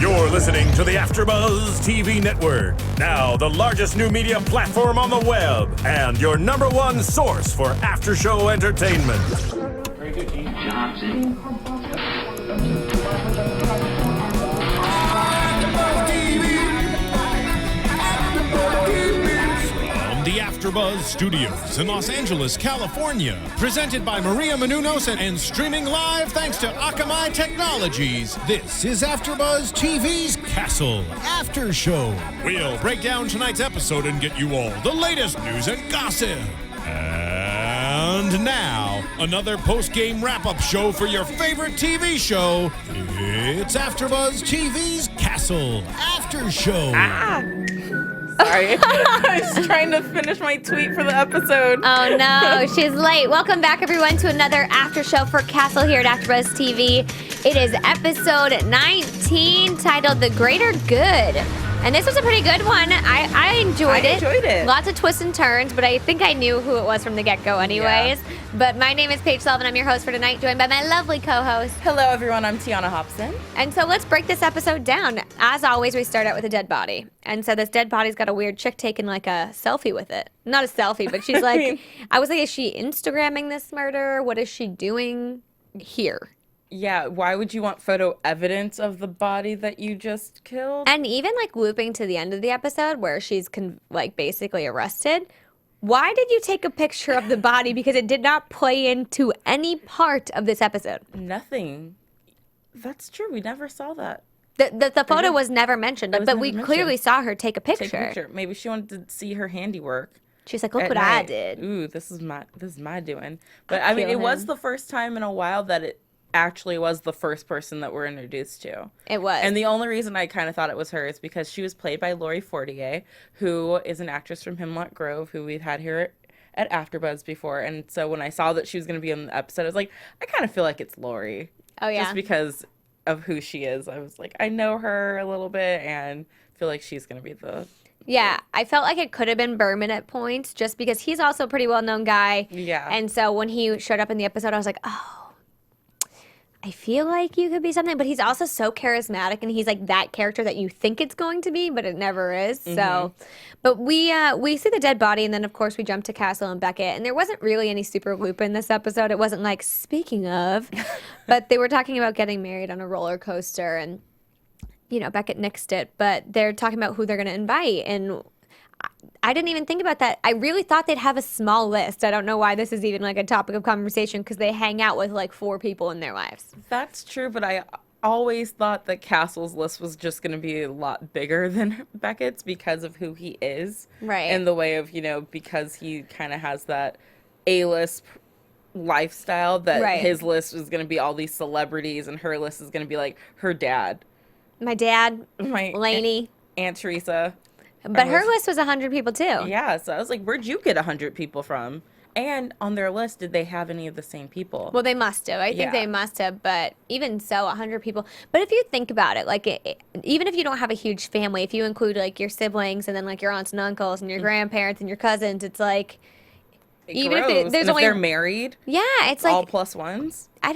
You're listening to the AFTERBUZZ TV network, now the largest new media platform on the web, and your #1 source for after-show entertainment. Very good, Tiona Hobson. The AFTERBUZZ Studios in Los Angeles, California. Presented by Maria Menounos and streaming live thanks to Akamai Technologies. This is AFTERBUZZ TV's Castle After Show. We'll break down tonight's episode and get you all the latest news and gossip. And now, another post-game wrap-up show for your favorite TV show. It's AFTERBUZZ TV's Castle After Show. Sorry. I was trying to finish my tweet for the episode. Oh no, she's late. Welcome back everyone to another after show for Castle here at AfterBuzz TV. It is episode 19 titled The Greater Good. And this was a pretty good one. I enjoyed it. Lots of twists and turns, but I think I knew who it was from the get-go anyways. Yeah. But my name is Paige Sullivan. I'm your host for tonight, joined by my lovely co-host. Hello, everyone. I'm Tiona Hobson. And so let's break this episode down. As always, we start out with a dead body. And so this dead body's got a weird chick taking like a selfie with it. Not a selfie, but she's like, I was like, is she Instagramming this murder? What is she doing here? Yeah, why would you want photo evidence of the body that you just killed? And even like looping to the end of the episode where she's like basically arrested. Why did you take a picture of the body? Because it did not play into any part of this episode. Nothing. That's true. We never saw that. The photo was never mentioned, but we clearly saw her take a picture. Maybe she wanted to see her handiwork. She's like, look what I did. Ooh, this is my doing. But I mean, it was the first time in a while that it actually was the first person that we're introduced to. It was. And the only reason I kind of thought it was her is because she was played by Lori Fortier, who is an actress from Hemlock Grove, who we've had here at AfterBuzz before. And so when I saw that she was going to be in the episode, I was like, I kind of feel like it's Lori. Oh, yeah. Just because of who she is. I was like, I know her a little bit and feel like she's going to be the... Yeah, I felt like it could have been Berman at points just because he's also a pretty well-known guy. Yeah. And so when he showed up in the episode, I was like, oh, I feel like you could be something, but he's also so charismatic, and he's like that character that you think it's going to be, but it never is. Mm-hmm. So, but we see the dead body, and then of course we jump to Castle and Beckett, and there wasn't really any super loop in this episode. It wasn't like speaking of, but they were talking about getting married on a roller coaster, and you know Beckett nixed it, but they're talking about who they're going to invite, and I didn't even think about that. I really thought they'd have a small list. I don't know why this is even like a topic of conversation because they hang out with like 4 people in their lives. That's true, but I always thought that Castle's list was just going to be a lot bigger than Beckett's because of who he is. Right. In the way of, you know, because he kind of has that A-list lifestyle that his list is going to be all these celebrities and her list is going to be like her dad. My dad, Lainey. Aunt Teresa. But her list was 100 people, too. Yeah, so I was like, where'd you get 100 people from? And on their list, did they have any of the same people? Well, they must have. I think they must have, but even so, 100 people. But if you think about it, like, even if you don't have a huge family, if you include, like, your siblings and then, like, your aunts and uncles and your grandparents and your cousins, it's like... Even if they're married, it's like all plus ones. I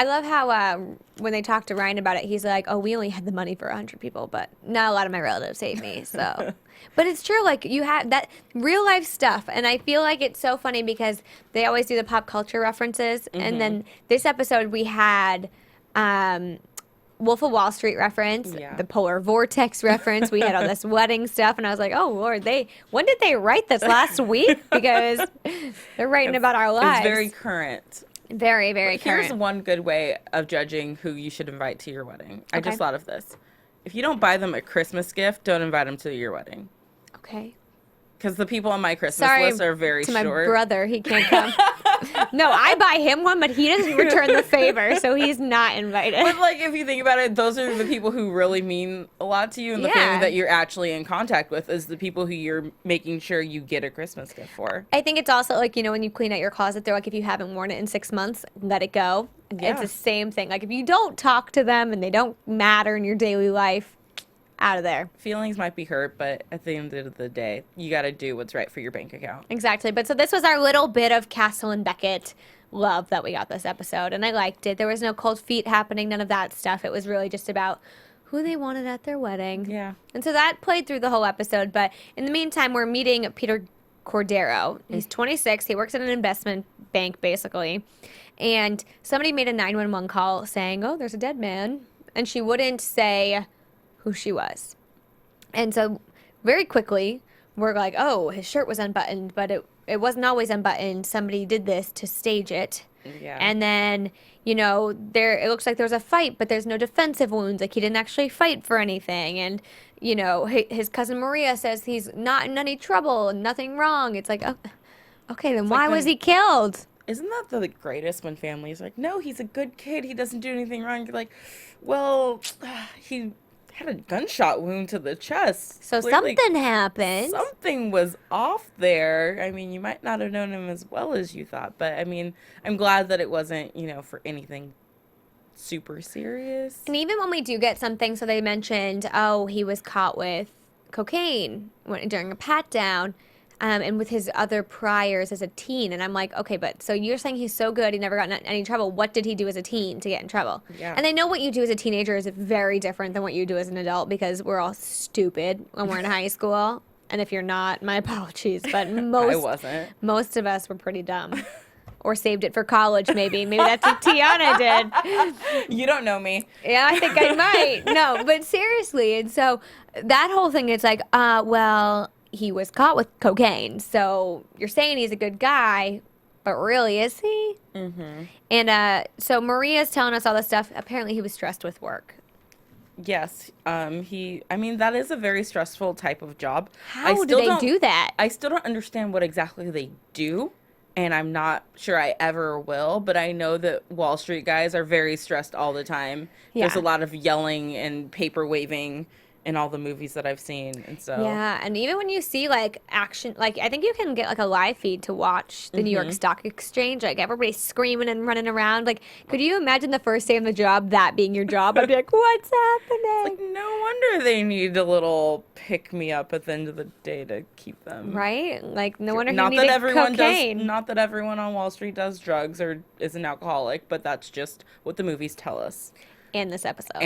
love how when they talked to Ryan about it, he's like, oh, we only had the money for 100 people, but not a lot of my relatives saved me. So, but it's true. Like you have that real life stuff. And I feel like it's so funny because they always do the pop culture references. Mm-hmm. And then this episode we had, Wolf of Wall Street reference, the polar vortex reference. We had all this wedding stuff, and I was like, "Oh Lord, when did they write this last week? Because they're writing about our lives." It's very current. Very, very current. Here's one good way of judging who you should invite to your wedding. I just thought of this: if you don't buy them a Christmas gift, don't invite them to your wedding. Okay. Because the people on my Christmas list are very short. To my brother, he can't come. No, I buy him one, but he doesn't return the favor, so he's not invited. But, like, if you think about it, those are the people who really mean a lot to you, and the family that you're actually in contact with is the people who you're making sure you get a Christmas gift for. I think it's also, like, you know, when you clean out your closet, they're like, if you haven't worn it in 6 months, let it go. Yeah. It's the same thing. Like, if you don't talk to them and they don't matter in your daily life, out of there. Feelings might be hurt, but at the end of the day, you got to do what's right for your bank account. Exactly. But so this was our little bit of Castle and Beckett love that we got this episode, and I liked it. There was no cold feet happening, none of that stuff. It was really just about who they wanted at their wedding. Yeah. And so that played through the whole episode. But in the meantime, we're meeting Peter Cordero. He's 26. He works at an investment bank, basically. And somebody made a 911 call saying, oh, there's a dead man. And she wouldn't say who she was. And so very quickly, we're like, oh, his shirt was unbuttoned, but it wasn't always unbuttoned. Somebody did this to stage it. Yeah. And then, you know, it looks like there was a fight, but there's no defensive wounds. Like, he didn't actually fight for anything. And, you know, his cousin Maria says he's not in any trouble and nothing wrong. It's like, oh, okay, then why was he killed? Isn't that the greatest when families are like, no, he's a good kid. He doesn't do anything wrong. You're like, well, he had a gunshot wound to the chest. So Clearly, something happened. something was off there. I mean, you might not have known him as well as you thought, but I mean, I'm glad that it wasn't, you know, for anything super serious. And even when we do get something, so they mentioned, oh, he was caught with cocaine during a pat down. And with his other priors as a teen. And I'm like, okay, but so you're saying he's so good, he never got in any trouble. What did he do as a teen to get in trouble? Yeah. And I know what you do as a teenager is very different than what you do as an adult, because we're all stupid when we're in high school. And if you're not, my apologies. But I wasn't. most of us were pretty dumb. Or saved it for college, maybe. Maybe that's what Tiona did. You don't know me. Yeah, I think I might. No, but seriously. And so that whole thing, it's like, well, he was caught with cocaine. So you're saying he's a good guy, but really, is he? Mm-hmm. And so Maria's telling us all this stuff. Apparently, he was stressed with work. Yes. I mean, that is a very stressful type of job. How do they do that? I still don't understand what exactly they do. And I'm not sure I ever will, but I know that Wall Street guys are very stressed all the time. Yeah. There's a lot of yelling and paper waving in all the movies that I've seen. And so Yeah, and even when you see like action, like I think you can get like a live feed to watch the New York Stock Exchange, like everybody's screaming and running around. Like, could you imagine the first day on the job, that being your job? I'd be like, what's happening? like, no wonder they need a little pick me up at the end of the day to keep them. Right? Like, no wonder he Not needed that everyone cocaine. not that everyone on Wall Street does drugs or is an alcoholic, but that's just what the movies tell us. And this episode.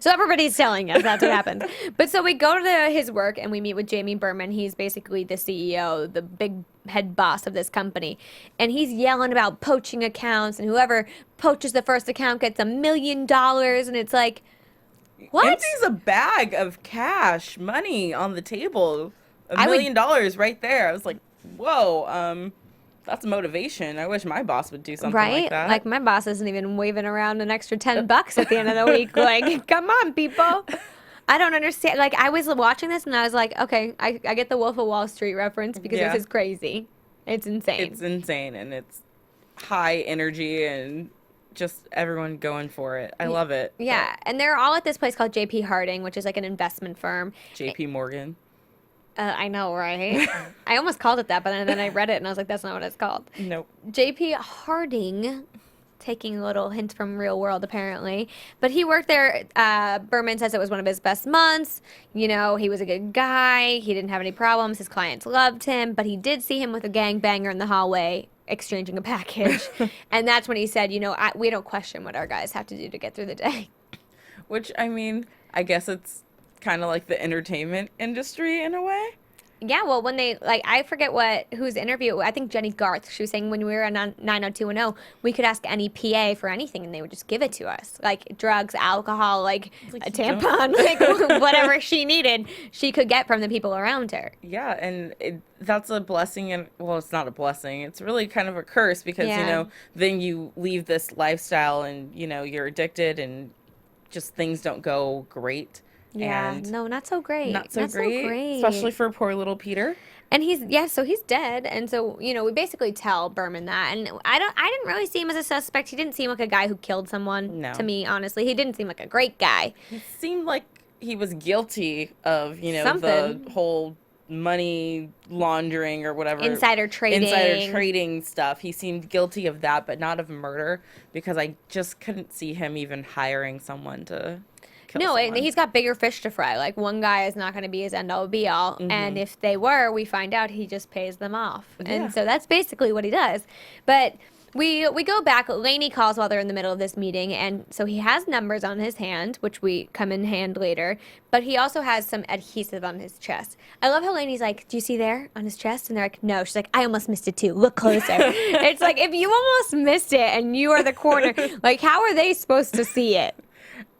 So So everybody's telling us that's what happened. But so we go to his work and we meet with Jamie Berman. He's basically the CEO, the big head boss of this company. And he's yelling about poaching accounts, and whoever poaches the first account gets $1 million. And it's like, what? empties a bag of cash money on the table. $1 million right there. I was like, whoa, that's motivation. I wish my boss would do something Right? like that. Like, my boss isn't even waving around an extra $10 at the end of the week. Like, come on, people. I don't understand. Like, I was watching this and I was like, okay, I get the Wolf of Wall Street reference, because Yeah. this is crazy. It's insane. It's insane, and it's high energy and just everyone going for it. I love it. Yeah, and they're all at this place called JP Harding, which is like an investment firm. JP Morgan. I know, right? I almost called it that, but then I read it and I was like, that's not what it's called. Nope. JP Harding, taking a little hint from real world apparently, but he worked there. Berman says it was one of his best months. You know, he was a good guy. He didn't have any problems. His clients loved him, but he did see him with a gangbanger in the hallway exchanging a package. And that's when he said, you know, we don't question what our guys have to do to get through the day. Which, I mean, I guess it's kind of like the entertainment industry in a way. Yeah, well, when they, like, I forget whose interview, I think Jenny Garth, she was saying when we were on 90210, we could ask any PA for anything and they would just give it to us. Like, drugs, alcohol, like a tampon, like, whatever she needed, she could get from the people around her. Yeah, and that's a blessing, and, well, it's not a blessing. It's really kind of a curse because, Yeah. you know, then you leave this lifestyle and, you know, you're addicted and just things don't go great. Yeah, And no, not so great. not so great, especially for poor little Peter. And so he's dead, and so, you know, we basically tell Berman that, and I didn't really see him as a suspect. He didn't seem like a guy who killed someone. No. To me, honestly, he didn't seem like a great guy. He seemed like he was guilty of, you know, Something. the whole money laundering or whatever. Insider trading stuff. He seemed guilty of that, but not of murder, because I just couldn't see him even hiring someone to kill No, someone. and he's got bigger fish to fry. Like, one guy is not going to be his end all be all. Mm-hmm. And if they were, we find out he just pays them off. Yeah. And so that's basically what he does. But we go back. Lainey calls while they're in the middle of this meeting, and so he has numbers on his hand, which we come in hand later, but he also has some adhesive on his chest. I love how Lainey's like, do you see there on his chest? And they're like, no. She's like, I almost missed it too. Look closer. It's like, if you almost missed it and you are the corner, like, how are they supposed to see it?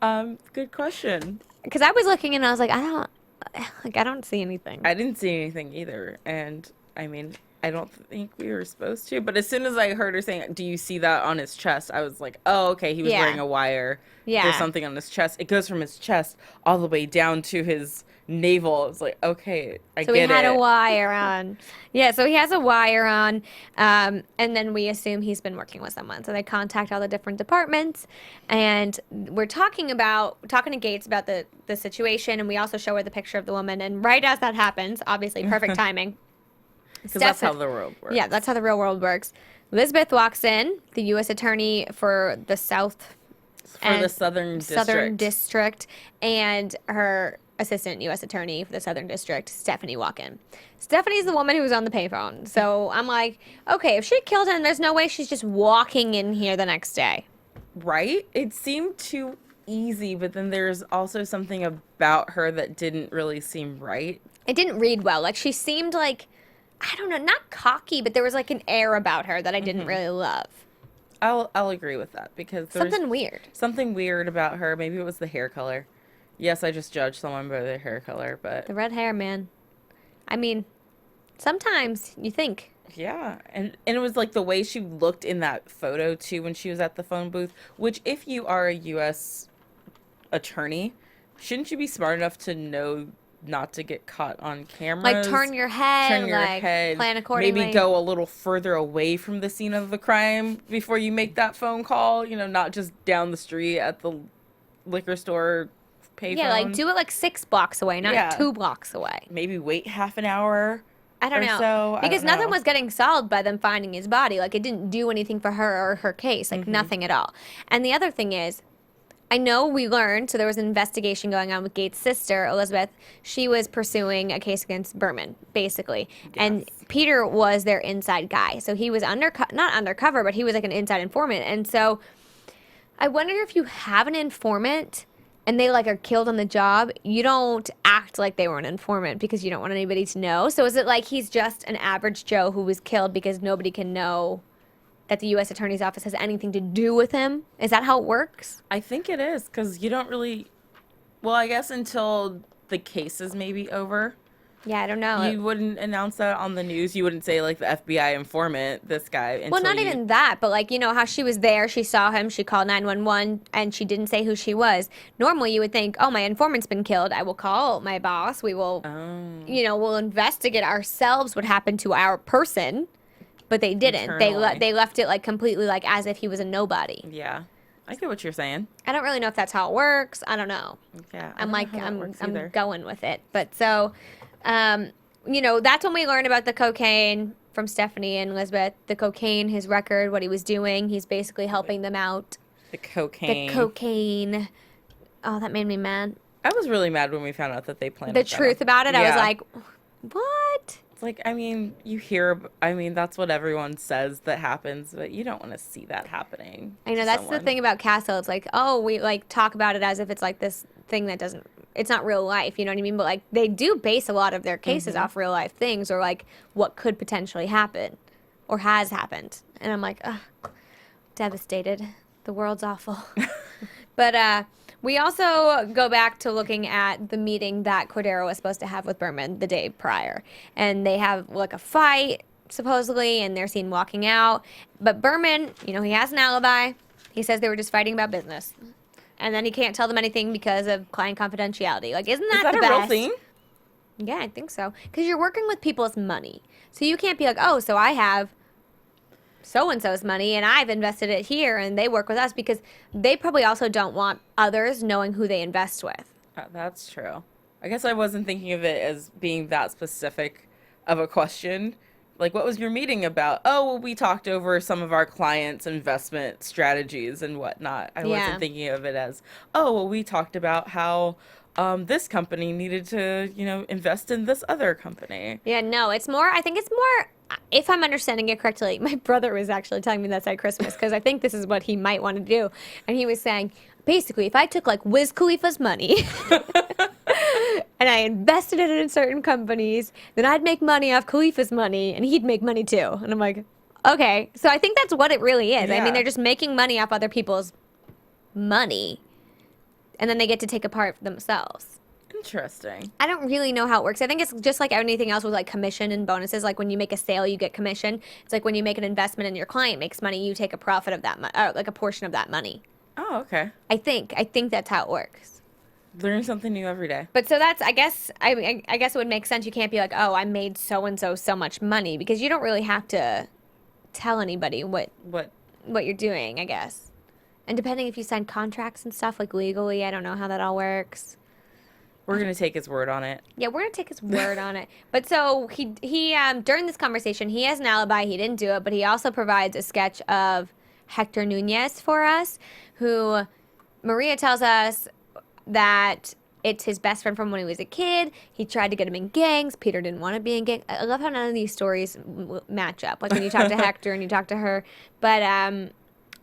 Good question. Because I was looking and I was like, I don't see anything. I didn't see anything either, and I mean, I don't think we were supposed to, but as soon as I heard her saying, do you see that on his chest? I was like, oh, okay, he was wearing a wire. Yeah. There's something on his chest. It goes from his chest all the way down to his navel. It's like, okay, I get it. So he had a wire on. Yeah, so he has a wire on, and then we assume he's been working with someone. So they contact all the different departments, and we're talking to Gates about the situation, and we also show her the picture of the woman, and right as that happens, obviously perfect timing. Because that's how the world works. Yeah, that's how the real world works. Elizabeth walks in, the U.S. attorney for the Southern District, and her assistant U.S. attorney for the Southern District, Stephanie, walk in. Stephanie's the woman who was on the payphone. So I'm like, okay, if she killed him, there's no way she's just walking in here the next day. Right? It seemed too easy, but then there's also something about her that didn't really seem right. It didn't read well. Like, she seemed like, I don't know, not cocky, but there was like an air about her that I didn't really love. I'll agree with that, because there's something weird about her. Maybe it was the hair color. Yes, I just judged someone by their hair color, but the red hair, man. I mean, sometimes you think. Yeah, and it was like the way she looked in that photo too when she was at the phone booth, which if you are a US attorney, shouldn't you be smart enough to know not to get caught on camera? Like, turn your head, plan accordingly. Maybe go a little further away from the scene of the crime before you make that phone call, not just down the street at the liquor store payphone. Yeah, like, do it like 6 blocks away, not 2 blocks away. Maybe wait half an hour. I don't know. Because nothing was getting solved by them finding his body. Like, it didn't do anything for her or her case. Like, nothing at all. And the other thing is, I know we learned, so there was an investigation going on with Gates' sister, Elizabeth. She was pursuing a case against Berman, basically. Yes. And Peter was their inside guy. So he was not undercover, but he was like an inside informant. And so I wonder if you have an informant and they like are killed on the job, you don't act like they were an informant because you don't want anybody to know. So is it like he's just an average Joe who was killed because nobody can know that the U.S. Attorney's Office has anything to do with him? Is that how it works? I think it is, because you don't really... Well, I guess until the case is maybe over. Yeah, I don't know. You wouldn't announce that on the news. You wouldn't say, like, the FBI informant, this guy. Well, not even that, but, like, how she was there, she saw him, she called 911, and she didn't say who she was. Normally, you would think, oh, my informant's been killed. I will call my boss. We will, we'll investigate ourselves what happened to our person. But they didn't. They left it like completely like as if he was a nobody. Yeah, I get what you're saying. I don't really know if that's how it works. I don't know. Yeah, I'm going with it. But so, that's when we learn about the cocaine from Stephanie and Elizabeth. The cocaine, his record, what he was doing. He's basically helping them out. The cocaine. Oh, that made me mad. I was really mad when we found out that they planned the truth about it. Yeah. I was like, what? Like, that's what everyone says that happens, but you don't want to see that happening. I know, that's the thing about Castle. It's like, oh, we, like, talk about it as if it's, like, this thing that it's not real life, you know what I mean? But, like, they do base a lot of their cases off real life things or, like, what could potentially happen or has happened. And I'm like, ugh, devastated. The world's awful. But, we also go back to looking at the meeting that Cordero was supposed to have with Berman the day prior. And they have, like, a fight, supposedly, and they're seen walking out. But Berman, he has an alibi. He says they were just fighting about business. And then he can't tell them anything because of client confidentiality. Like, isn't that the best? Is that a real thing? Yeah, I think so. Because you're working with people's money. So you can't be like, oh, so I have so-and-so's money and I've invested it here and they work with us, because they probably also don't want others knowing who they invest with. That's true. I guess I wasn't thinking of it as being that specific of a question. Like, what was your meeting about? Oh, well, we talked over some of our clients' investment strategies and whatnot. I wasn't thinking of it as, oh, well, we talked about how this company needed to, invest in this other company. Yeah, no, I think it's more if I'm understanding it correctly, my brother was actually telling me that's at Christmas because I think this is what he might want to do. And he was saying, basically, if I took like Wiz Khalifa's money and I invested it in certain companies, then I'd make money off Khalifa's money and he'd make money too. And I'm like, okay. So I think that's what it really is. I mean, they're just making money off other people's money and then they get to take a part for themselves. Interesting. I don't really know how it works. I think it's just like anything else with like commission and bonuses. Like when you make a sale, you get commission. It's like when you make an investment and your client makes money, you take a profit of that, like a portion of that money. Oh, okay. I think that's how it works. Learning something new every day. But so that's, I guess it would make sense. You can't be like, oh, I made so-and-so so much money, because you don't really have to tell anybody what you're doing, I guess. And depending if you sign contracts and stuff, like legally, I don't know how that all works. We're going to take his word on it. Yeah, we're going to take his word on it. But so he during this conversation, he has an alibi. He didn't do it, but he also provides a sketch of Hector Nunez for us, who Maria tells us that it's his best friend from when he was a kid. He tried to get him in gangs. Peter didn't want to be in gangs. I love how none of these stories match up. Like when you talk to Hector and you talk to her. But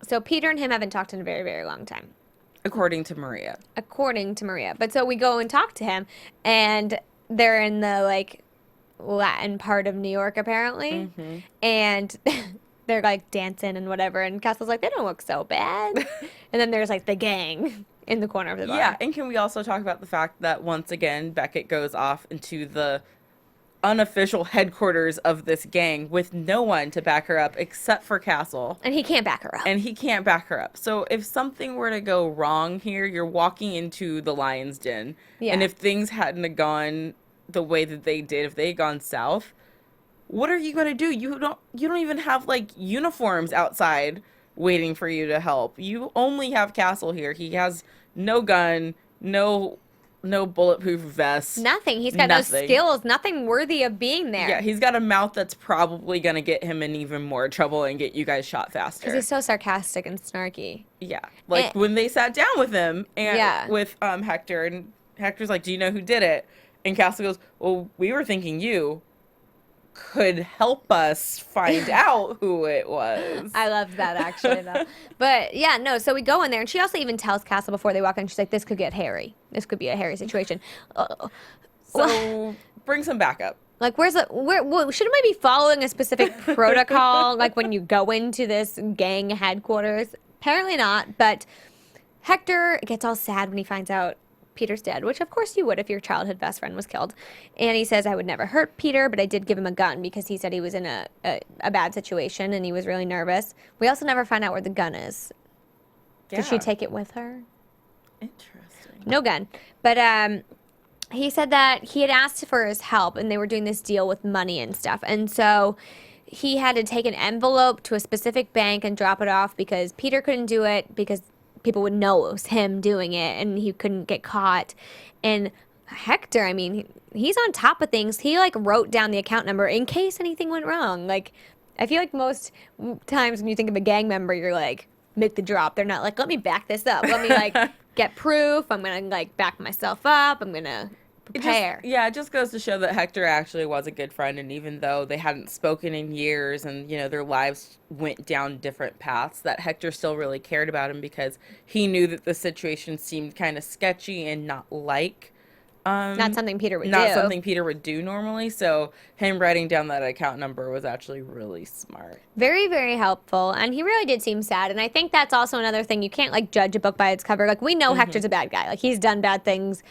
so Peter and him haven't talked in a very, very long time. According to Maria. But so we go and talk to him, and they're in the, like, Latin part of New York, apparently. Mm-hmm. And they're, like, dancing and whatever. And Castle's like, they don't look so bad. And then there's, like, the gang in the corner of the bar. Yeah, and can we also talk about the fact that, once again, Beckett goes off into the unofficial headquarters of this gang with no one to back her up except for Castle. And he can't back her up. So if something were to go wrong here, you're walking into the lion's den. Yeah. And if things hadn't have gone the way that they did, if they had gone south, what are you going to do? You don't even have like uniforms outside waiting for you to help. You only have Castle here. He has no gun, no bulletproof vest. Nothing. He's got no skills. Nothing worthy of being there. Yeah, he's got a mouth that's probably going to get him in even more trouble and get you guys shot faster. Because he's so sarcastic and snarky. Yeah. Like when they sat down with him and with Hector, and Hector's like, do you know who did it? And Castle goes, well, we were thinking you could help us find out who it was. I loved that, actually, though. But yeah, no, so we go in there, and she also even tells Castle before they walk in, she's like, this could get hairy. This could be a hairy situation. So bring some backup. Like, shouldn't we be following a specific protocol, like when you go into this gang headquarters? Apparently not, but Hector gets all sad when he finds out Peter's dead, which of course you would if your childhood best friend was killed. And he says, I would never hurt Peter, but I did give him a gun because he said he was in a bad situation and he was really nervous. We also never find out where the gun is. Yeah. Did she take it with her? Interesting. No gun. But he said that he had asked for his help and they were doing this deal with money and stuff. And so he had to take an envelope to a specific bank and drop it off because Peter couldn't do it because people would know it was him doing it and he couldn't get caught. And Hector, I mean, he's on top of things. He like wrote down the account number in case anything went wrong. Like, I feel like most times when you think of a gang member, you're like, make the drop. They're not like, let me back this up. Let me like get proof. I'm going to like back myself up. I'm going to prepare. It just goes to show that Hector actually was a good friend, and even though they hadn't spoken in years and, you know, their lives went down different paths, that Hector still really cared about him because he knew that the situation seemed kind of sketchy and not something Peter would do normally. So him writing down that account number was actually really smart. Very, very helpful. And he really did seem sad. And I think that's also another thing. You can't like judge a book by its cover. Like, we know Hector's a bad guy. Like, he's done bad things,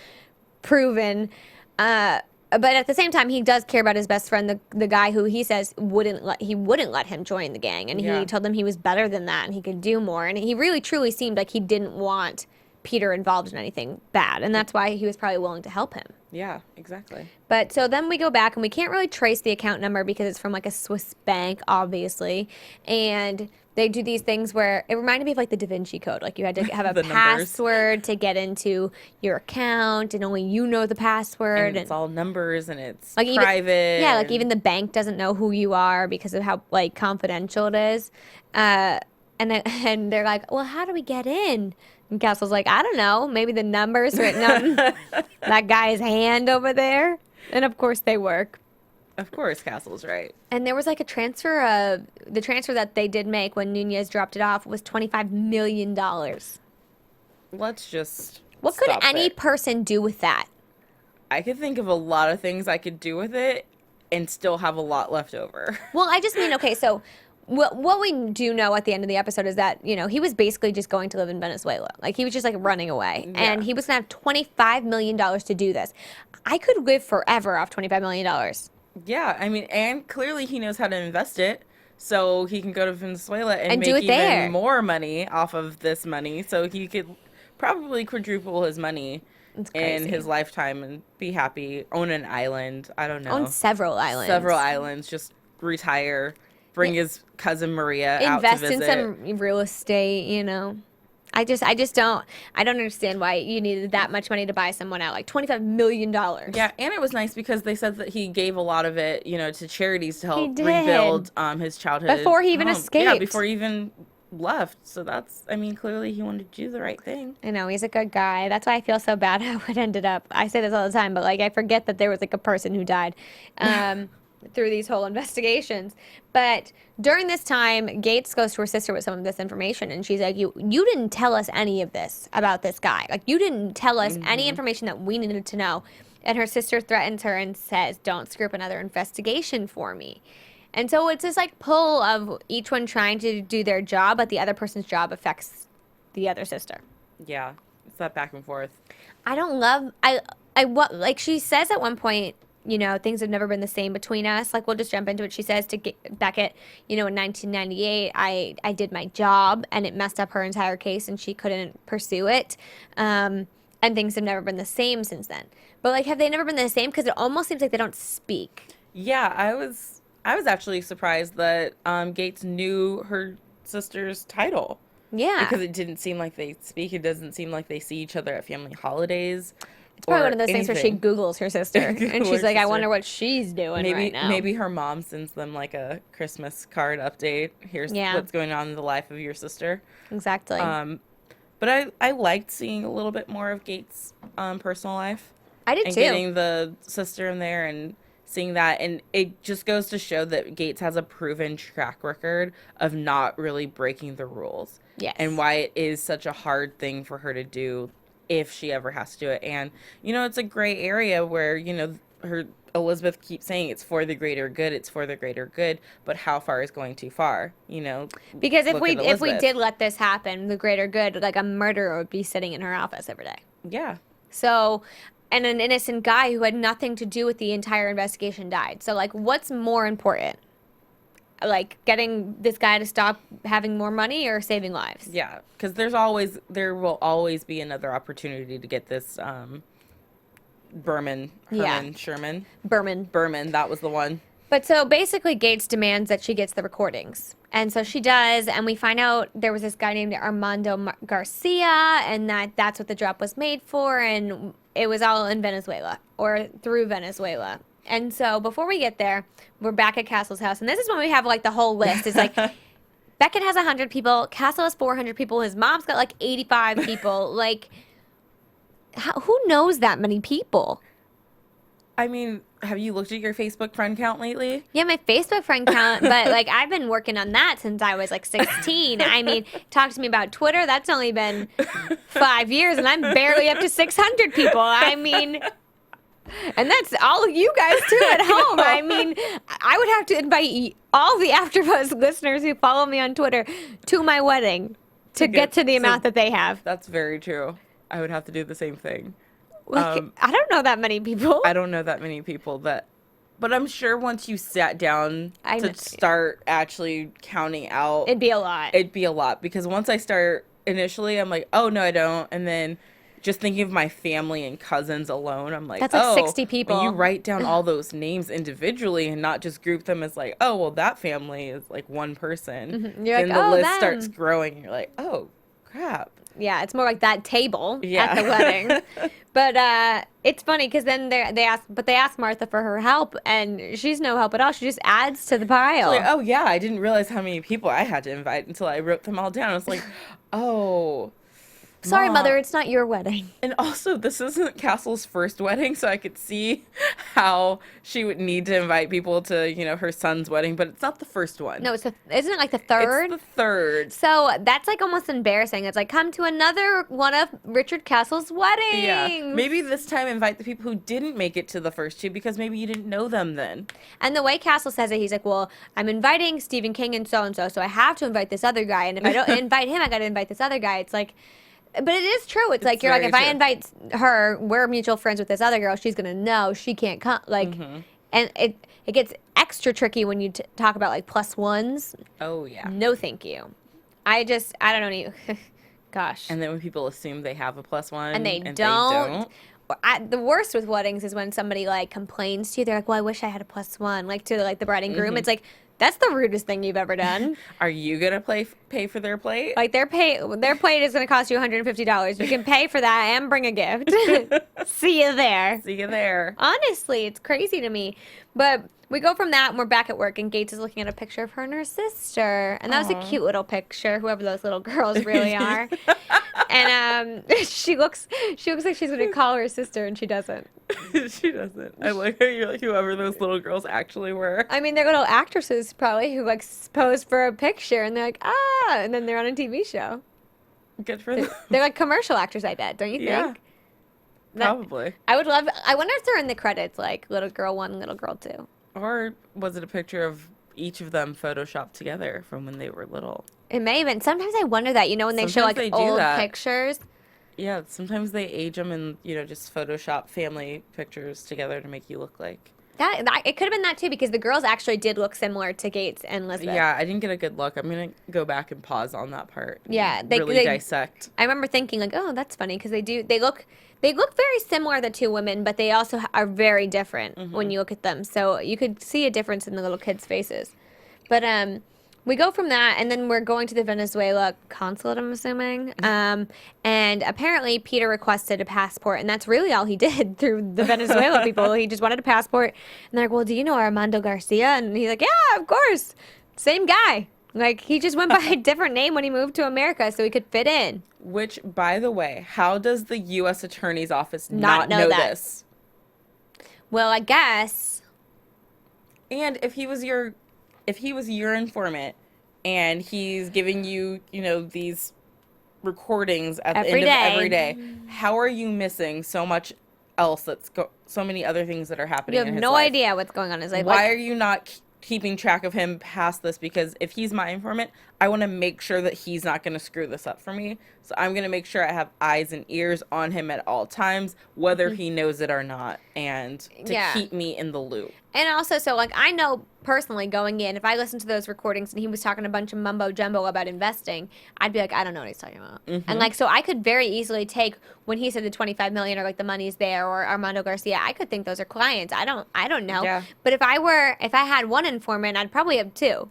proven. But at the same time, he does care about his best friend, the guy who he says wouldn't let him join the gang. And he told them he was better than that and he could do more. And he really, truly seemed like he didn't want Peter involved in anything bad. And that's why he was probably willing to help him. Yeah, exactly. But so then we go back and we can't really trace the account number because it's from like a Swiss bank, obviously. And they do these things where it reminded me of like the Da Vinci Code. Like, you had to have a password to get into your account and only you know the password. And it's all numbers and it's like private. Even the bank doesn't know who you are because of how like confidential it is. And they're like, well, how do we get in? And Castle's like, I don't know. Maybe the number's written on that guy's hand over there. And of course they work. Of course, Castle's right. And there was like a transfer the transfer that they did make when Nunez dropped it off was $25 million. Let's just. What could stop any it. person do with that? I could think of a lot of things I could do with it and still have a lot left over. Well, I just mean, okay, so what we do know at the end of the episode is that, you know, he was basically just going to live in Venezuela. Like, he was just, like, running away. Yeah. And he was going to have $25 million to do this. I could live forever off $25 million. Yeah, I mean, and clearly he knows how to invest it. So he can go to Venezuela and do make it there. even more money off of this money. So he could probably quadruple his money in crazy. his lifetime and be happy. Own an island. I don't know. On several islands. Several islands. Just retire. Bring his cousin Maria out to Invest visit. in some real estate, you know. I don't understand why you needed that much money to buy someone out, like $25 million. Yeah, and it was nice because they said that he gave a lot of it, you know, to charities to help did. rebuild his childhood Before he even home. escaped. Yeah, before he even left. So that's, I mean, clearly he wanted to do the right thing. I know, he's a good guy. That's why I feel so bad how it ended up. I say this all the time, but like I forget that there was like a person who died through these whole investigations. But during this time, Gates goes to her sister with some of this information, and she's like, you didn't tell us any of this about this guy. Like, you didn't tell us any information that we needed to know. And her sister threatens her and says, don't screw up another investigation for me. And so it's this like pull of each one trying to do their job, but the other person's job affects the other sister. Yeah, it's that back and forth. I don't love, what, like she says at one point, you know, things have never been the same between us. Like, we'll just jump into it. She says to get back at, you know, in 1998, I did my job and it messed up her entire case and she couldn't pursue it. And things have never been the same since then. But like, have they never been the same? Because it almost seems like they don't speak. Yeah, I was actually surprised that Gates knew her sister's title. Yeah. Because it didn't seem like they speak. It doesn't seem like they see each other at family holidays. It's probably one of those things where she Googles her sister. And she's like, I wonder what she's doing right now. Maybe her mom sends them like a Christmas card update. Here's what's going on in the life of your sister. Exactly. But I liked seeing a little bit more of Gates' personal life. I did and too. Getting the sister in there and seeing that. And it just goes to show that Gates has a proven track record of not really breaking the rules. Yes. And why it is such a hard thing for her to do if she ever has to do it. And, you know, it's a gray area where, you know, Elizabeth keeps saying it's for the greater good, it's for the greater good, but how far is going too far, you know? Because if we did let this happen, the greater good, like a murderer would be sitting in her office every day. Yeah. So, and an innocent guy who had nothing to do with the entire investigation died. So, like, what's more important? Like, getting this guy to stop having more money or saving lives? Yeah, because there will always be another opportunity to get this Berman, that was the one. But so basically Gates demands that she gets the recordings. And so she does, and we find out there was this guy named Armando Garcia, and that's what the drop was made for, and it was all in Venezuela, or through Venezuela. And so before we get there, we're back at Castle's house, and this is when we have like the whole list. It's like Beckett has 100 people, Castle has 400 people, his mom's got like 85 people. Like, who knows that many people? I mean, have you looked at your Facebook friend count lately? Yeah, my Facebook friend count, but like I've been working on that since I was like 16. I mean, talk to me about Twitter. That's only been 5 years, and I'm barely up to 600 people. I mean, and that's all of you guys too at home. I mean, I would have to invite all the AfterBuzz listeners who follow me on Twitter to my wedding to get to the amount that they have. That's very true. I would have to do the same thing. Like, I don't know that many people. I don't know that many people but I'm sure once you sat down to start actually counting out, it'd be a lot. It'd be a lot, because once I start initially, I'm like, oh no, I don't, and then just thinking of my family and cousins alone, I'm like, that's like 60 people. When you write down all those names individually and not just group them as like, oh well, that family is like one person. Mm-hmm. You're then like, the list them. starts growing, and you're like, oh crap. Yeah, it's more like that table at the wedding. But it's funny because then they ask Martha for her help, and she's no help at all. She just adds to the pile. Like, oh yeah, I didn't realize how many people I had to invite until I wrote them all down. I was like, oh, Sorry, Mom. Mother, it's not your wedding. And also, this isn't Castle's first wedding, so I could see how she would need to invite people to, her son's wedding, but it's not the first one. No, isn't it like the third? It's the third. So that's like almost embarrassing. It's like, come to another one of Richard Castle's weddings. Yeah. Maybe this time invite the people who didn't make it to the first two because maybe you didn't know them then. And the way Castle says it, he's like, well, I'm inviting Stephen King and so so I have to invite this other guy. And if I don't invite him, I got to invite this other guy. It's like, but it is true. It's like, you're like, if I invite her, we're mutual friends with this other girl, she's going to know she can't come. Like, and it gets extra tricky when you talk about like plus ones. Oh, yeah. No, thank you. I don't know. Gosh. And then when people assume they have a plus one And they don't. The worst with weddings is when somebody like complains to you. They're like, well, I wish I had a plus one, like to like the bride and groom. It's like, that's the rudest thing you've ever done. Are you going to pay for their plate? Like their plate is going to cost you $150. You can pay for that and bring a gift. See you there. See you there. Honestly, it's crazy to me. But we go from that and we're back at work and Gates is looking at a picture of her and her sister. And that was a cute little picture, whoever those little girls really are. And she looks like she's going to call her sister and she doesn't. She doesn't. I like how you're like whoever those little girls actually were. I mean, they're little actresses probably who like posed for a picture and they're like, and then they're on a TV show. Good for them. They're like commercial actors, I bet. Don't you think? Yeah. Probably. I wonder if they're in the credits, like little girl 1, little girl 2. Or was it a picture of each of them photoshopped together from when they were little? It may have been. Sometimes I wonder that, when they show Sometimes like they do old that. pictures. Yeah, sometimes they age them and, just Photoshop family pictures together to make you look like. That it could have been that too, because the girls actually did look similar to Gates and Elizabeth. Yeah, I didn't get a good look. I'm going to go back and pause on that part. Yeah, they really dissect. I remember thinking like, oh, that's funny, because they look very similar, the two women, but they also are very different when you look at them. So you could see a difference in the little kids' faces. But we go from that, and then we're going to the Venezuela consulate, I'm assuming. And apparently Peter requested a passport, and that's really all he did through the Venezuela people. He just wanted a passport. And they're like, well, do you know Armando Garcia? And he's like, yeah, of course. Same guy. Like, he just went by a different name when he moved to America so he could fit in. Which, by the way, how does the U.S. Attorney's Office not know this? Well, I guess. And if he was your informant and he's giving you, these recordings at the end of every day, how are you missing so much else so many other things that are happening in his life? You have no idea what's going on in his life. Why are you not keeping track of him past this? Because if he's my informant, I want to make sure that he's not going to screw this up for me. So I'm going to make sure I have eyes and ears on him at all times, whether he knows it or not, and to keep me in the loop. And also, so like, I know personally going in, if I listened to those recordings and he was talking a bunch of mumbo jumbo about investing, I'd be like, I don't know what he's talking about. And like, so I could very easily take when he said the 25 million or like the money's there or Armando Garcia, I could think those are clients. I don't know. Yeah. But if I had one informant, I'd probably have two.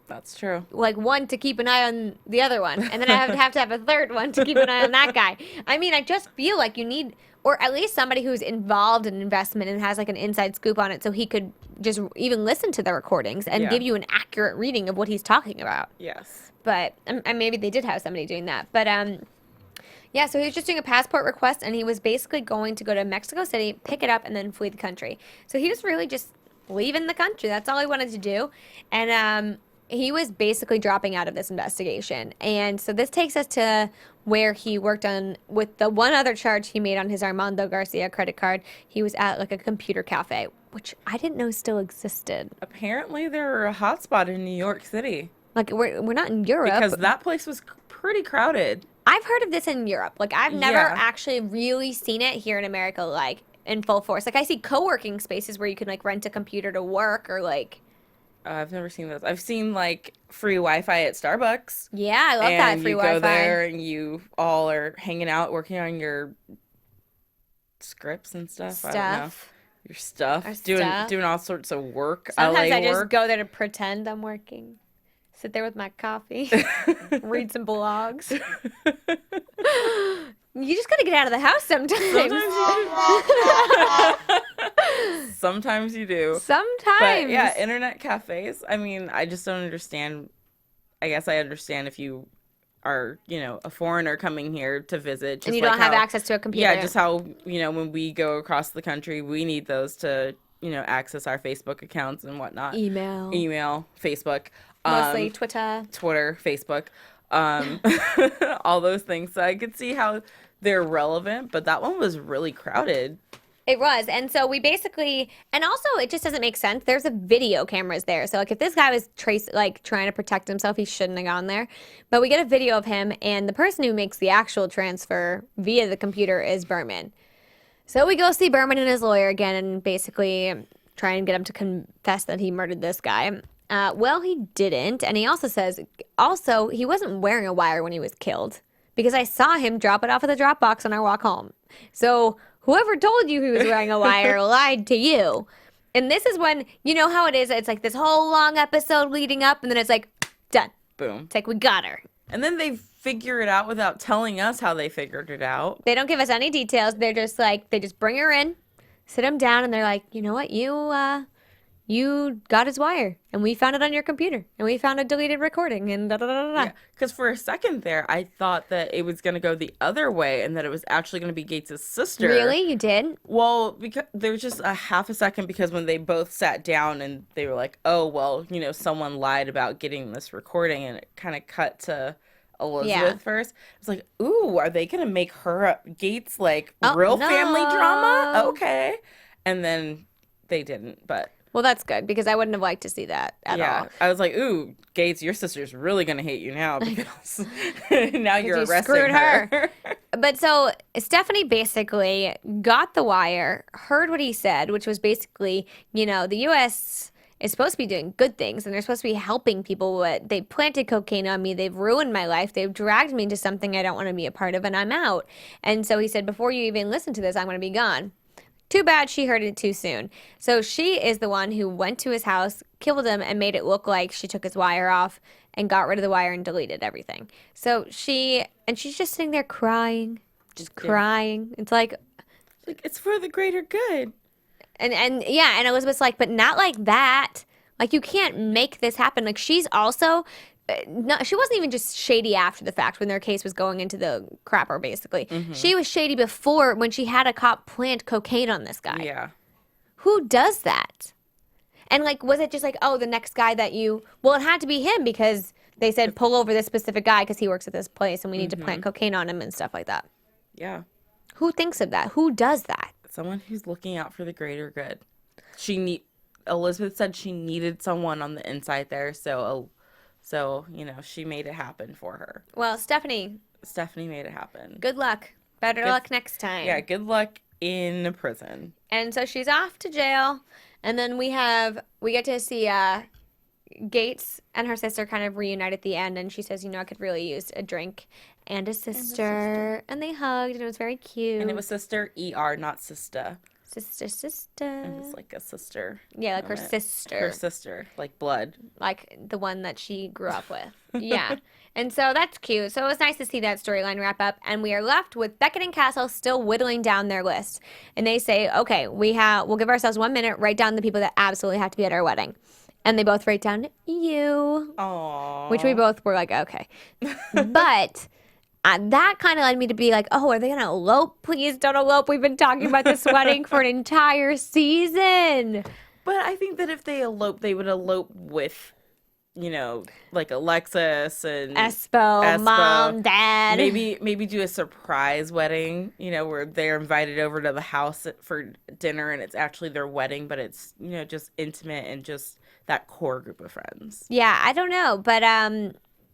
That's true. Like one to keep an eye on the other one, and then I would have to have a third one to keep an eye on that guy. I mean, I just feel like you need, or at least somebody who's involved in investment and has like an inside scoop on it, so he could just even listen to the recordings and give you an accurate reading of what he's talking about. Yes. But and maybe they did have somebody doing that. But yeah, so he was just doing a passport request, and he was basically going to go to Mexico City, pick it up, and then flee the country. So he was really just leaving the country. That's all he wanted to do, and he was basically dropping out of this investigation. And so this takes us to where he worked on, with the one other charge he made on his Armando Garcia credit card. He was at like a computer cafe, which I didn't know still existed. Apparently they're a hotspot in New York City. Like we're not in Europe. Because that place was pretty crowded. I've heard of this in Europe. Like I've never actually really seen it here in America, like in full force. Like I see co-working spaces where you can like rent a computer to work, or like, I've never seen those. I've seen like free Wi-Fi at Starbucks. Yeah, I love that free Wi-Fi. And you go there and you all are hanging out, working on your scripts and stuff. I don't know. Your stuff. Doing all sorts of work. Sometimes I just go there to pretend I'm working. Sit there with my coffee. Read some blogs. You just gotta get out of the house sometimes. Sometimes you do. Sometimes. But yeah, internet cafes. I mean, I just don't understand. I guess I understand if you are, a foreigner coming here to visit. Just And you like don't have access to a computer. Yeah, just how, when we go across the country, we need those to, access our Facebook accounts and whatnot. Email, Facebook. Mostly Twitter, Facebook. All those things. So I could see how they're relevant, but that one was really crowded. It was. And so we basically, and also it just doesn't make sense. There's a video cameras there. So like if this guy was trying to protect himself, he shouldn't have gone there. But we get a video of him, and the person who makes the actual transfer via the computer is Berman. So we go see Berman and his lawyer again and basically try and get him to confess that he murdered this guy. Well, he didn't. And he also says, he wasn't wearing a wire when he was killed because I saw him drop it off at the drop box on our walk home. So whoever told you he was wearing a wire lied to you. And this is when, you know how it is. It's like this whole long episode leading up, and then it's like, done. Boom. It's like, we got her. And then they figure it out without telling us how they figured it out. They don't give us any details. They're just like, they just bring her in, sit him down, and they're like, you know what? You got his wire, and we found it on your computer, and we found a deleted recording, and da-da-da-da-da. Yeah, because for a second there, I thought that it was going to go the other way and that it was actually going to be Gates' sister. Really? You did? Well, because there was just a half a second because when they both sat down and they were like, oh, well, someone lied about getting this recording, and it kind of cut to Elizabeth first. It's like, ooh, are they going to make her Gates, real family drama? Okay. And then they didn't, but... Well, that's good, because I wouldn't have liked to see that at all. I was like, ooh, Gates, your sister's really going to hate you now because now you're arresting screwed her. But so Stephanie basically got the wire, heard what he said, which was basically, the U.S. is supposed to be doing good things, and they're supposed to be helping people, but they planted cocaine on me, they've ruined my life, they've dragged me into something I don't want to be a part of, and I'm out. And so he said, before you even listen to this, I'm going to be gone. Too bad she heard it too soon. So she is the one who went to his house, killed him, and made it look like she took his wire off and got rid of the wire and deleted everything. So she's just sitting there crying, crying. It's like it's for the greater good. And Elizabeth's like, but not like that. Like, you can't make this happen. Like, she's also... No, she wasn't even just shady after the fact when their case was going into the crapper, basically. Mm-hmm. She was shady before when she had a cop plant cocaine on this guy. Yeah. Who does that? And, was it just the next guy that you... Well, it had to be him because they said pull over this specific guy because he works at this place and we need to plant cocaine on him and stuff like that. Yeah. Who thinks of that? Who does that? Someone who's looking out for the greater good. Elizabeth said she needed someone on the inside there, so, she made it happen for her. Well, Stephanie made it happen. Good luck. Better luck next time. Yeah, good luck in prison. And so she's off to jail, and then we get to see Gates and her sister kind of reunite at the end, and she says, I could really use a drink and a sister. And they hugged, and it was very cute. And it was sister, E-R, not sister. Sister. And it's like a sister. Yeah, like her sister. Her sister, like blood. Like the one that she grew up with. Yeah. And so that's cute. So it was nice to see that storyline wrap up. And we are left with Beckett and Castle still whittling down their list. And they say, okay, we'll give ourselves 1 minute, write down the people that absolutely have to be at our wedding. And they both write down you. Aww. Which we both were like, okay. But... that kind of led me to be like, oh, are they going to elope? Please don't elope. We've been talking about this wedding for an entire season. But I think that if they elope, they would elope with, Alexis and Espo, Mom, Dad. Maybe do a surprise wedding, where they're invited over to the house for dinner and it's actually their wedding, but it's, just intimate and just that core group of friends. Yeah, I don't know. But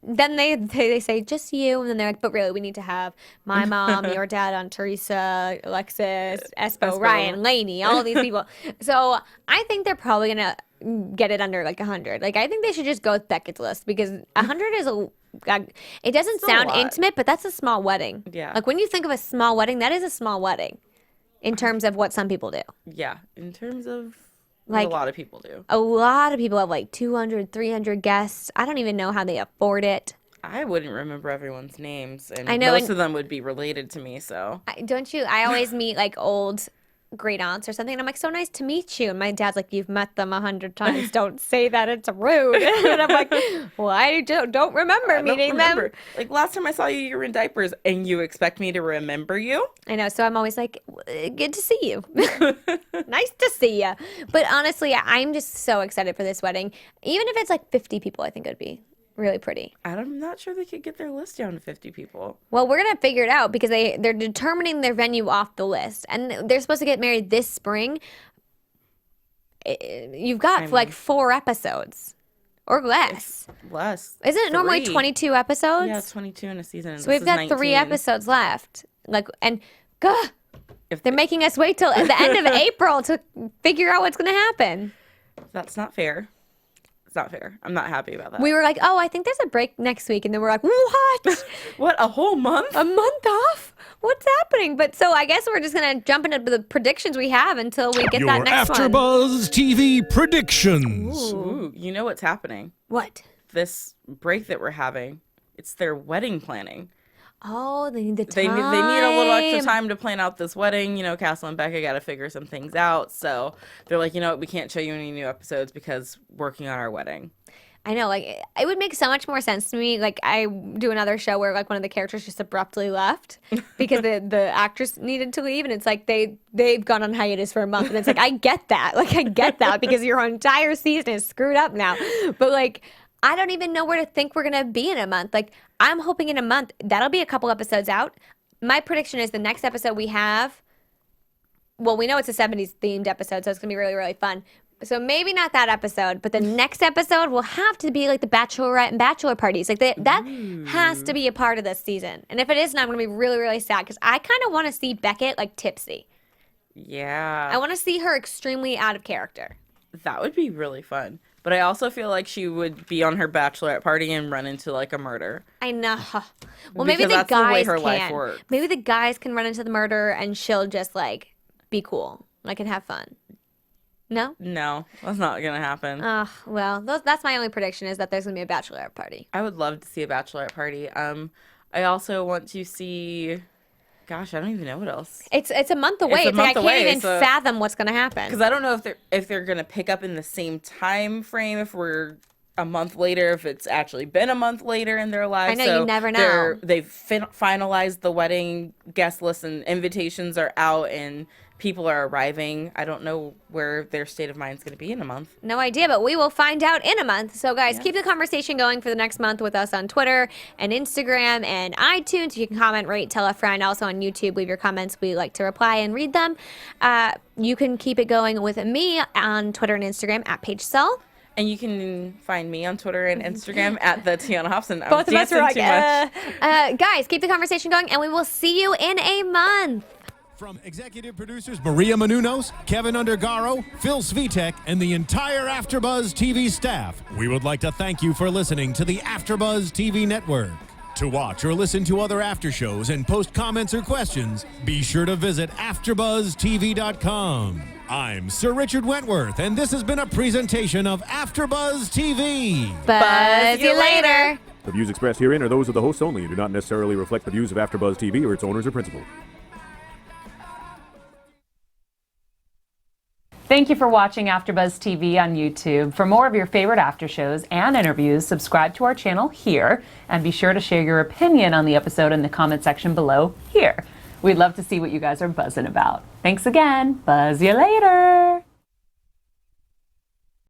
then they say, just you. And then they're like, but really, we need to have my mom, your dad, Aunt Teresa, Alexis, Espo, Ryan, Lainey, all these people. So I think they're probably going to get it under 100. I think they should just go with Beckett's list because 100 is it doesn't sound intimate, but that's a small wedding. Yeah. When you think of a small wedding, that is a small wedding in terms of what some people do. Yeah. In terms of what a lot of people do. A lot of people have 200, 300 guests. I don't even know how they afford it. I wouldn't remember everyone's names, and I know, most of them would be related to me, so. Don't you? I always meet old great aunts or something. And I'm like, so nice to meet you. And my dad's like, you've met them 100 times. Don't say that. It's rude. And I'm like, well, I don't remember meeting them. Like, last time I saw you, you were in diapers, and you expect me to remember you? I know. So I'm always like, good to see you. Nice to see you. But honestly, I'm just so excited for this wedding. Even if it's like 50 people, I think it would be really pretty. I'm not sure they could get their list down to 50 people. Well, we're going to figure it out because they're determining their venue off the list. And they're supposed to get married this spring. You've got like 4 episodes or less. Less. Isn't it normally 22 episodes? Yeah, 22 in a season. So we've got 19. 3 episodes left. If they're making us wait till the end of April to figure out what's going to happen. That's not fair. It's not fair. I'm not happy about that. We were like, oh, I think there's a break next week. And then we're like, what? What, a whole month? A month off? What's happening? But so I guess we're just going to jump into the predictions we have until we get that next one. Your AfterBuzz TV predictions. Ooh, you know what's happening? What? This break that we're having, it's their wedding planning. Oh, they need the They time. need a little extra time to plan out this wedding. You know, Castle and Becca got to figure some things out. So they're like, you know what, we can't show you any new episodes because working on our wedding. I know, like, it would make so much more sense to me. Like, I do another show where, like, one of the characters just abruptly left because the actress needed to leave. And it's like they've gone on hiatus for a month. And it's like, I get that. Like, I get that because your entire season is screwed up now. But, like, I don't even know where to think we're going to be in a month. Like, I'm hoping in a month, that'll be a couple episodes out. My prediction is the next episode we have, well, we know it's a 70s themed episode, so it's going to be really, really fun. So maybe not that episode, but the next episode will have to be like the bachelorette and bachelor parties. Like that has to be a part of this season. And if it isn't, I'm going to be really, really sad because I kind of want to see Beckett like tipsy. Yeah. I want to see her extremely out of character. That would be really fun. But I also feel like she would be on her bachelorette party and run into like a murder. I know. Well, maybe Because the that's the way guys her can. life works. Maybe the guys can run into the murder and she'll just like be cool, like and have fun. No? No, that's not going to happen. Well, that's my only prediction is that there's going to be a bachelorette party. I would love to see a bachelorette party. I also want to see... Gosh, I don't even know what else. It's a month away. It's like I can't even fathom what's going to happen. Because I don't know if they're going to pick up in the same time frame, if we're a month later, if it's actually been a month later in their lives. I know, you never know. They've finalized the wedding guest list and invitations are out and people are arriving. I don't know where their state of mind is going to be in a month. No idea, but we will find out in a month. So, guys, keep the conversation going for the next month with us on Twitter and Instagram and iTunes. You can comment, rate, tell a friend. Also on YouTube, leave your comments. We like to reply and read them. You can keep it going with me on Twitter and Instagram at Paige Sullivan. And you can find me on Twitter and Instagram at the Tiona Hobson. Both of us are like, guys, keep the conversation going, and we will see you in a month. From executive producers Maria Menounos, Kevin Undergaro, Phil Svitek, and the entire AfterBuzz TV staff, we would like to thank you for listening to the AfterBuzz TV network. To watch or listen to other after shows and post comments or questions, be sure to visit AfterBuzzTV.com. I'm Sir Richard Wentworth, and this has been a presentation of AfterBuzz TV. Buzz you later. The views expressed herein are those of the hosts only and do not necessarily reflect the views of AfterBuzz TV or its owners or principals. Thank you for watching AfterBuzz TV on YouTube. For more of your favorite after shows and interviews, subscribe to our channel here, and be sure to share your opinion on the episode in the comment section below here. We'd love to see what you guys are buzzing about. Thanks again. Buzz you later.